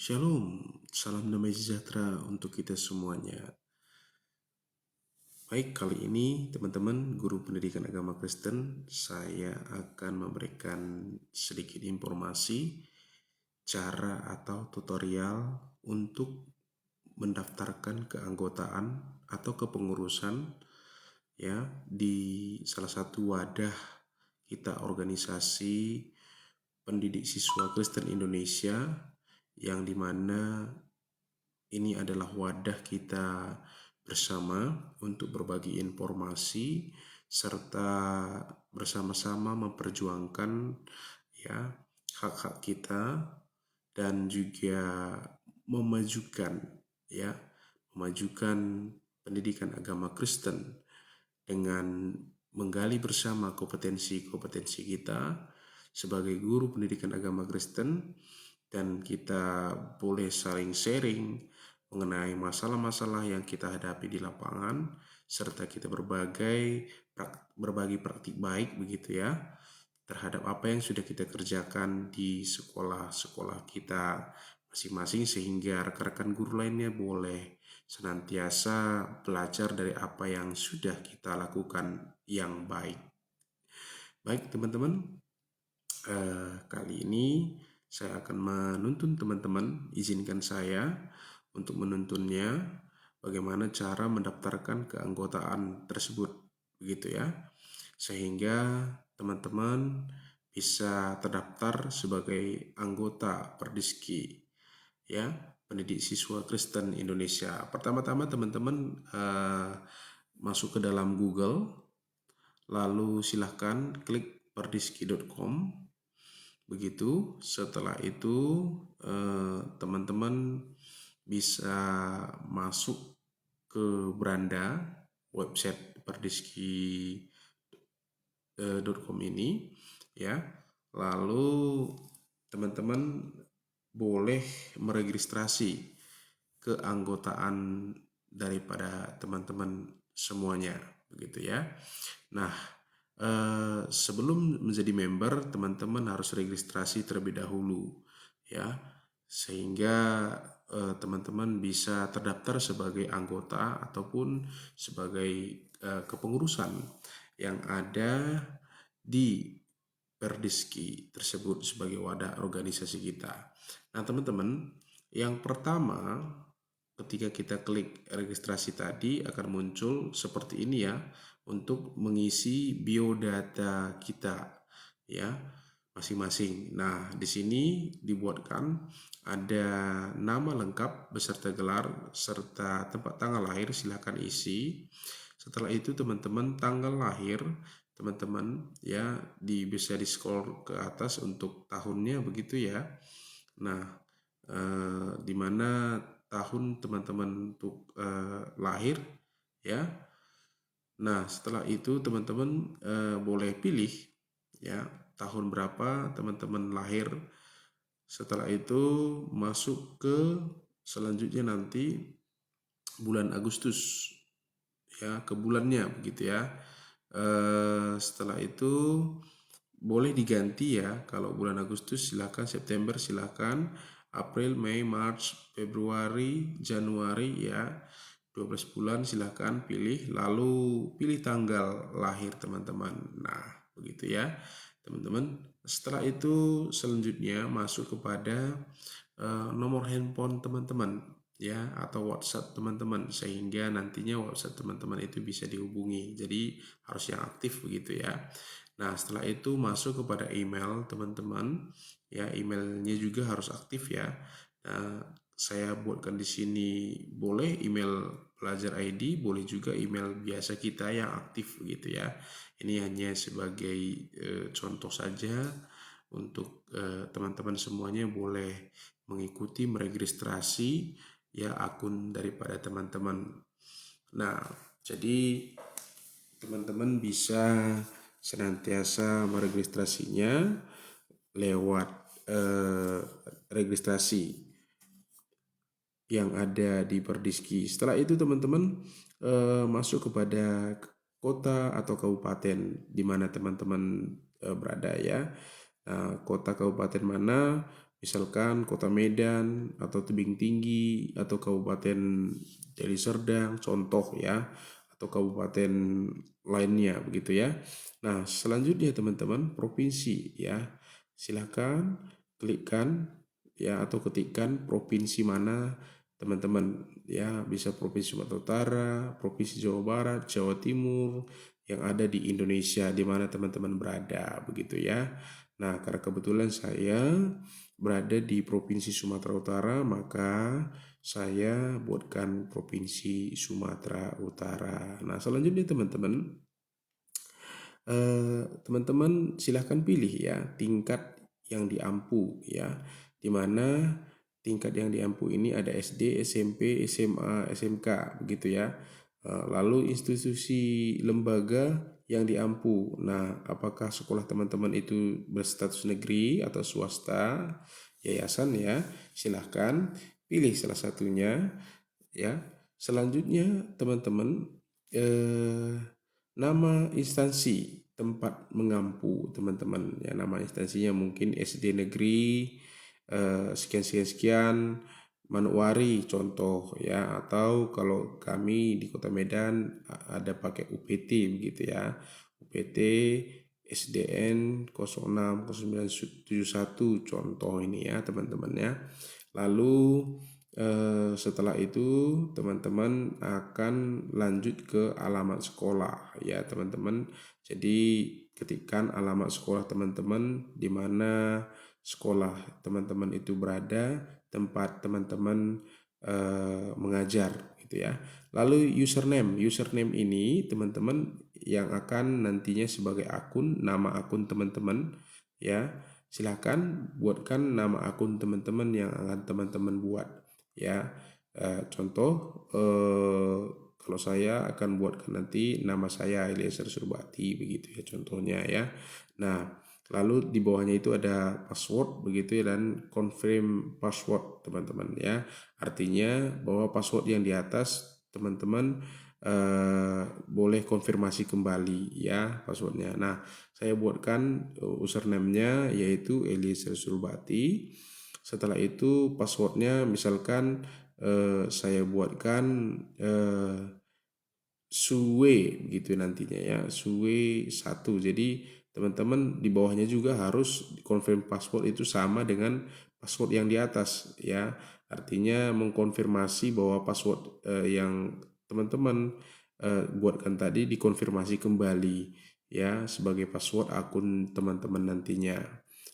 Shalom, salam damai sejahtera untuk kita semuanya. Baik, kali ini teman-teman guru pendidikan agama Kristen, saya akan memberikan sedikit informasi cara atau tutorial untuk mendaftarkan keanggotaan atau kepengurusan ya di salah satu wadah kita organisasi pendidik siswa Kristen Indonesia, yang dimana ini adalah wadah kita bersama untuk berbagi informasi serta bersama-sama memperjuangkan ya hak-hak kita dan juga memajukan ya memajukan pendidikan agama Kristen dengan menggali bersama kompetensi-kompetensi kita sebagai guru pendidikan agama Kristen, dan kita boleh saling sharing mengenai masalah-masalah yang kita hadapi di lapangan, serta kita berbagi praktik baik begitu ya terhadap apa yang sudah kita kerjakan di sekolah-sekolah kita masing-masing, sehingga rekan-rekan guru lainnya boleh senantiasa belajar dari apa yang sudah kita lakukan yang baik. Baik teman-teman, kali ini saya akan menuntun teman-teman, izinkan saya untuk menuntunnya bagaimana cara mendaftarkan keanggotaan tersebut begitu ya, sehingga teman-teman bisa terdaftar sebagai anggota Perdiski ya, pendidik siswa Kristen Indonesia. Pertama-tama teman-teman masuk ke dalam Google, lalu silahkan klik perdiski.com. Begitu, setelah itu teman-teman bisa masuk ke beranda website perdiski.com ini ya. Lalu teman-teman boleh meregistrasi keanggotaan daripada teman-teman semuanya begitu ya. Nah, sebelum menjadi member, teman-teman harus registrasi terlebih dahulu ya, sehingga teman-teman bisa terdaftar sebagai anggota ataupun sebagai kepengurusan yang ada di Perdiski tersebut sebagai wadah organisasi kita. Nah teman-teman, yang pertama ketika kita klik registrasi tadi akan muncul seperti ini ya, untuk mengisi biodata kita ya masing-masing. Nah, di sini dibuatkan ada nama lengkap beserta gelar serta tempat tanggal lahir, silakan isi. Setelah itu teman-teman tanggal lahir teman-teman ya bisa di scroll ke atas untuk tahunnya begitu ya. Nah, di mana tahun teman-teman untuk lahir ya. Nah, setelah itu teman-teman boleh pilih ya tahun berapa teman-teman lahir. Setelah itu masuk ke selanjutnya nanti bulan Agustus ya, ke bulannya begitu ya. Setelah itu boleh diganti ya, kalau bulan Agustus silakan, September silakan, April, Mei, Maret, Februari, Januari ya, 12 bulan silakan pilih, lalu pilih tanggal lahir teman-teman. Nah begitu ya teman-teman. Setelah itu selanjutnya masuk kepada nomor handphone teman-teman ya, atau WhatsApp teman-teman, sehingga nantinya WhatsApp teman-teman itu bisa dihubungi, jadi harus yang aktif begitu ya. Nah setelah itu masuk kepada email teman-teman ya, emailnya juga harus aktif ya. Nah, saya buatkan di sini boleh email pelajar ID, boleh juga email biasa kita yang aktif begitu ya. Ini hanya sebagai contoh saja untuk teman-teman semuanya boleh mengikuti meregistrasi ya akun daripada teman-teman. Nah, jadi teman-teman bisa senantiasa meregistrasinya lewat registrasi yang ada di Perdiski. Setelah itu teman-teman masuk kepada kota atau kabupaten di mana teman-teman berada ya. Nah, kota kabupaten mana, Misalkan Kota Medan atau Tebing Tinggi atau Kabupaten Deli Serdang, contoh ya, atau kabupaten lainnya begitu ya. Nah, selanjutnya teman-teman provinsi ya. Silakan klikkan ya atau ketikkan provinsi mana teman-teman ya, bisa Provinsi Sumatera Utara, Provinsi Jawa Barat, Jawa Timur yang ada di Indonesia di mana teman-teman berada begitu ya. Nah, karena kebetulan saya berada di Provinsi Sumatera Utara, maka saya buatkan Provinsi Sumatera Utara. Nah, selanjutnya teman-teman silahkan pilih ya tingkat yang diampu ya, di mana tingkat yang diampu ini ada SD, SMP, SMA, SMK begitu ya. Lalu institusi lembaga yang diampu. Nah, apakah sekolah teman-teman itu berstatus negeri atau swasta, yayasan ya? Silahkan pilih salah satunya ya. Selanjutnya teman-teman nama instansi tempat mengampu teman-teman ya, nama instansinya mungkin SD negeri sekian sekian sekian Manuwari contoh ya, atau kalau kami di Kota Medan ada pakai UPT begitu ya, UPT SDN 060971 contoh ini ya teman-teman ya. Lalu setelah itu teman-teman akan lanjut ke alamat sekolah ya teman-teman. Jadi ketikkan alamat sekolah teman-teman di mana sekolah teman-teman itu berada, tempat teman-teman mengajar gitu ya. Lalu username ini teman-teman yang akan nantinya sebagai akun, nama akun teman-teman ya. Silahkan buatkan nama akun teman-teman yang akan teman-teman buat ya. Contoh kalau saya akan buatkan nanti nama saya Eliezer Surbati begitu ya contohnya ya. Nah, lalu di bawahnya itu ada password begitu ya, dan confirm password teman-teman ya. Artinya bahwa password yang di atas teman-teman boleh konfirmasi kembali ya passwordnya. Nah, saya buatkan username-nya yaitu Eliezer Surbati. Setelah itu passwordnya misalkan saya buatkan Suwe gitu nantinya ya, Suwe 1. Jadi teman-teman di bawahnya juga harus confirm password itu sama dengan password yang di atas ya. Artinya mengkonfirmasi bahwa password yang teman-teman buatkan tadi dikonfirmasi kembali ya sebagai password akun teman-teman nantinya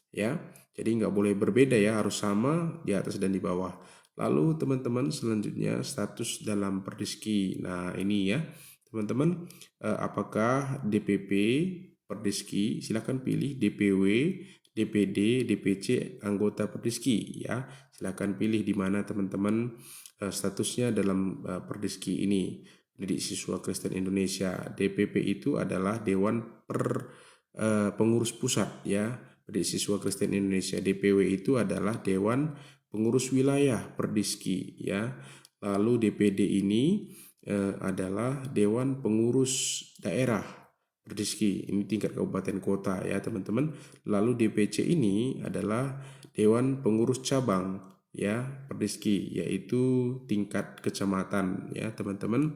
ya. Jadi nggak boleh berbeda ya, harus sama di atas dan di bawah. Lalu teman-teman selanjutnya status dalam Perdiski. Nah ini ya teman-teman, apakah DPP Perdiski, silakan pilih DPW, DPD, DPC anggota Perdiski ya. Silakan pilih di mana teman-teman statusnya dalam Perdiski ini. Didik Siswa Kristen Indonesia. DPP itu adalah Dewan Pengurus Pusat ya. Didik Siswa Kristen Indonesia. DPW itu adalah Dewan Pengurus Wilayah Perdiski ya. Lalu DPD ini adalah Dewan Pengurus Daerah Perdiski, ini tingkat kabupaten kota ya teman-teman. Lalu DPC ini adalah Dewan Pengurus Cabang ya Perdiski, yaitu tingkat kecamatan ya teman-teman.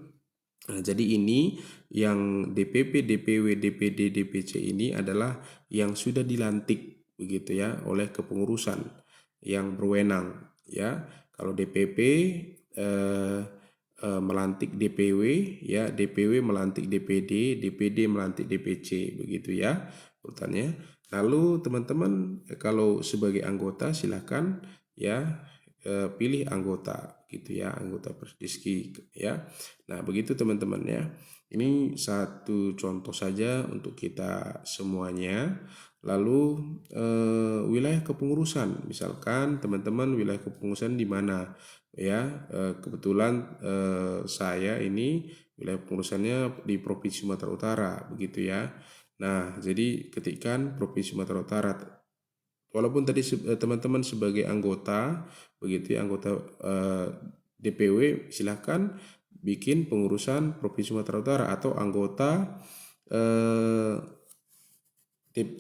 Nah, jadi ini yang DPP, DPW, DPD, DPC ini adalah yang sudah dilantik begitu ya oleh kepengurusan yang berwenang ya. Kalau DPP melantik DPW ya, DPW melantik DPD, DPD melantik DPC begitu ya urutannya. Lalu teman-teman kalau sebagai anggota silakan ya pilih anggota gitu ya, anggota Perdiski ya. Nah, begitu teman-teman ya. Ini satu contoh saja untuk kita semuanya. Lalu wilayah kepengurusan, misalkan teman-teman wilayah kepengurusan di mana ya, kebetulan saya ini wilayah pengurusannya di Provinsi Sumatera Utara begitu ya. Nah, jadi ketikkan Provinsi Sumatera Utara. Walaupun tadi teman-teman sebagai anggota begitu ya, anggota DPW, silahkan bikin pengurusan Provinsi Sumatera Utara atau anggota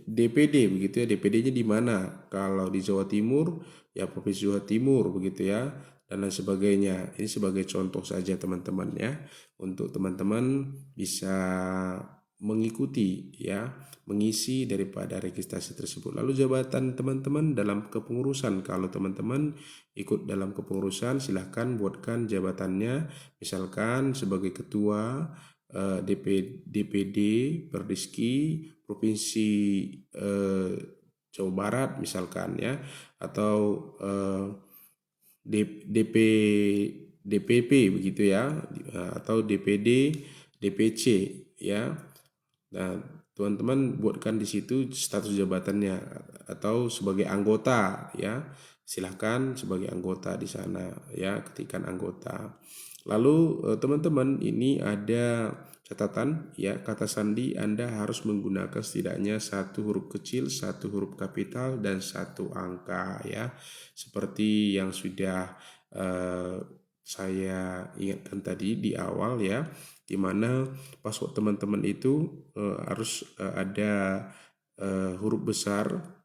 DPD begitu ya. DPD-nya di mana? Kalau di Jawa Timur ya Provinsi Jawa Timur begitu ya, dan lain sebagainya. Ini sebagai contoh saja teman-teman ya, untuk teman-teman bisa mengikuti ya, mengisi daripada registrasi tersebut. Lalu jabatan teman-teman dalam kepengurusan, kalau teman-teman ikut dalam kepengurusan silahkan buatkan jabatannya, misalkan sebagai ketua DPD Perdiski Provinsi Jawa Barat misalkan ya, atau DPP begitu ya, atau DPD DPC ya. Nah, teman-teman buatkan di situ status jabatannya, atau sebagai anggota ya. Silahkan sebagai anggota di sana ya, ketikkan anggota. Lalu teman-teman ini ada catatan ya, kata sandi Anda harus menggunakan setidaknya satu huruf kecil, satu huruf kapital, dan satu angka ya. Seperti yang sudah saya ingatkan tadi di awal ya, di mana password teman-teman itu harus ada huruf besar,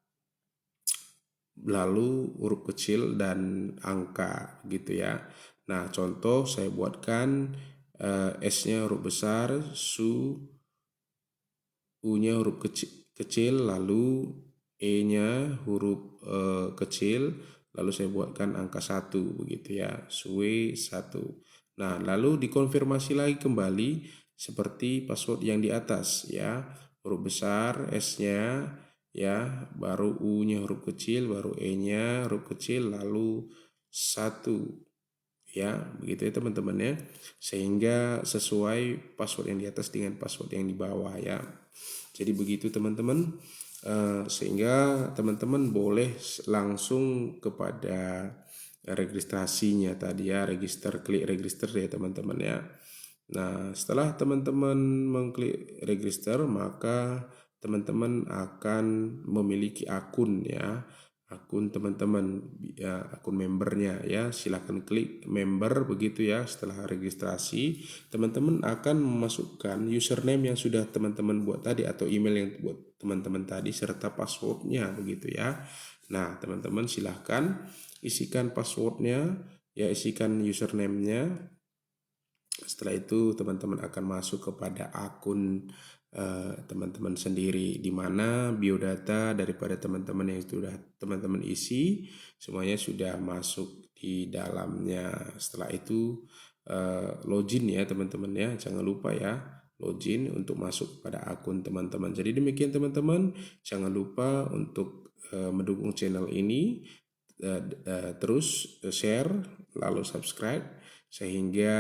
lalu huruf kecil dan angka gitu ya. Nah, contoh saya buatkan S-nya huruf besar, U-nya huruf kecil, lalu E-nya huruf kecil, lalu saya buatkan angka 1 begitu ya, SUE 1. Nah, lalu dikonfirmasi lagi kembali seperti password yang di atas ya, huruf besar S-nya ya, baru U-nya huruf kecil, baru E-nya huruf kecil, lalu 1 ya, begitu ya teman-teman ya, sehingga sesuai password yang di atas dengan password yang di bawah ya. Jadi begitu teman-teman, sehingga teman-teman boleh langsung kepada registrasinya tadi ya, klik register ya teman-teman ya. Nah, setelah teman-teman mengklik register, maka teman-teman akan memiliki akun ya, akun teman-teman ya, akun membernya ya. Silahkan klik member begitu ya. Setelah registrasi, teman-teman akan memasukkan username yang sudah teman-teman buat tadi, atau email yang buat teman-teman tadi, serta passwordnya begitu ya. Nah, teman-teman silahkan isikan passwordnya ya, isikan username-nya. Setelah itu teman-teman akan masuk kepada akun teman-teman sendiri, di mana biodata daripada teman-teman yang sudah teman-teman isi semuanya sudah masuk di dalamnya. Setelah itu login ya teman-teman ya, jangan lupa ya login untuk masuk pada akun teman-teman. Jadi demikian teman-teman, jangan lupa untuk mendukung channel ini, terus share lalu subscribe, sehingga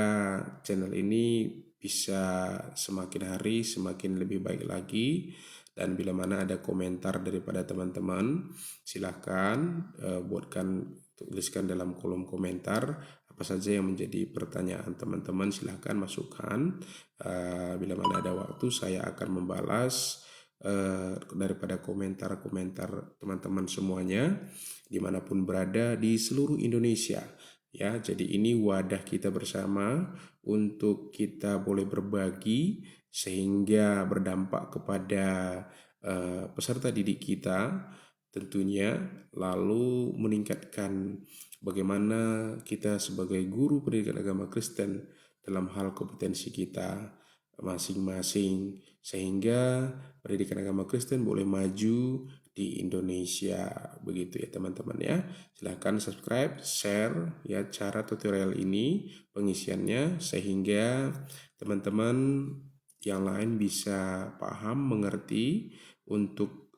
channel ini bisa semakin hari semakin lebih baik lagi. Dan bila mana ada komentar daripada teman-teman, silahkan tuliskan dalam kolom komentar apa saja yang menjadi pertanyaan teman-teman, silahkan masukkan. Bila mana ada waktu saya akan membalas daripada komentar-komentar teman-teman semuanya dimanapun berada di seluruh Indonesia. Ya, jadi ini wadah kita bersama untuk kita boleh berbagi sehingga berdampak kepada peserta didik kita tentunya, lalu meningkatkan bagaimana kita sebagai guru pendidikan agama Kristen dalam hal kompetensi kita masing-masing, sehingga pendidikan agama Kristen boleh maju di Indonesia begitu ya teman-teman ya. Silahkan subscribe, share ya cara tutorial ini pengisiannya, sehingga teman-teman yang lain bisa paham, mengerti untuk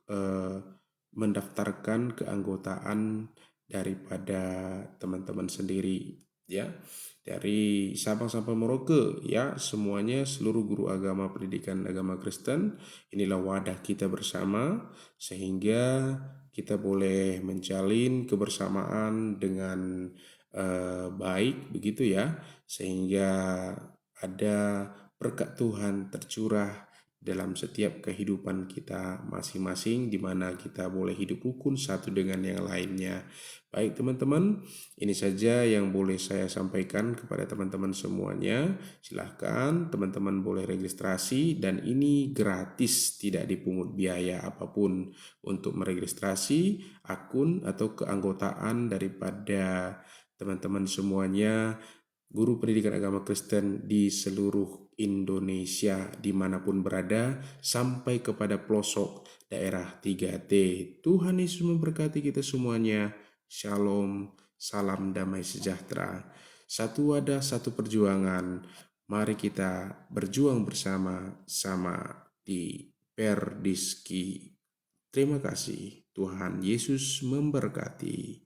mendaftarkan keanggotaan daripada teman-teman sendiri ya. Dari Sabang sampai Merauke ya, semuanya seluruh guru agama pendidikan agama Kristen, inilah wadah kita bersama sehingga kita boleh menjalin kebersamaan dengan baik begitu ya, sehingga ada berkat Tuhan tercurah dalam setiap kehidupan kita masing-masing, di mana kita boleh hidup rukun satu dengan yang lainnya. Baik teman-teman, ini saja yang boleh saya sampaikan kepada teman-teman semuanya. Silahkan teman-teman boleh registrasi, dan ini gratis, tidak dipungut biaya apapun untuk meregistrasi akun atau keanggotaan daripada teman-teman semuanya guru pendidikan agama Kristen di seluruh Indonesia dimanapun berada, sampai kepada pelosok daerah 3T. Tuhan Yesus memberkati kita semuanya. Shalom, salam damai sejahtera. Satu wadah, satu perjuangan. Mari kita berjuang bersama-sama di Perdiski. Terima kasih. Tuhan Yesus memberkati.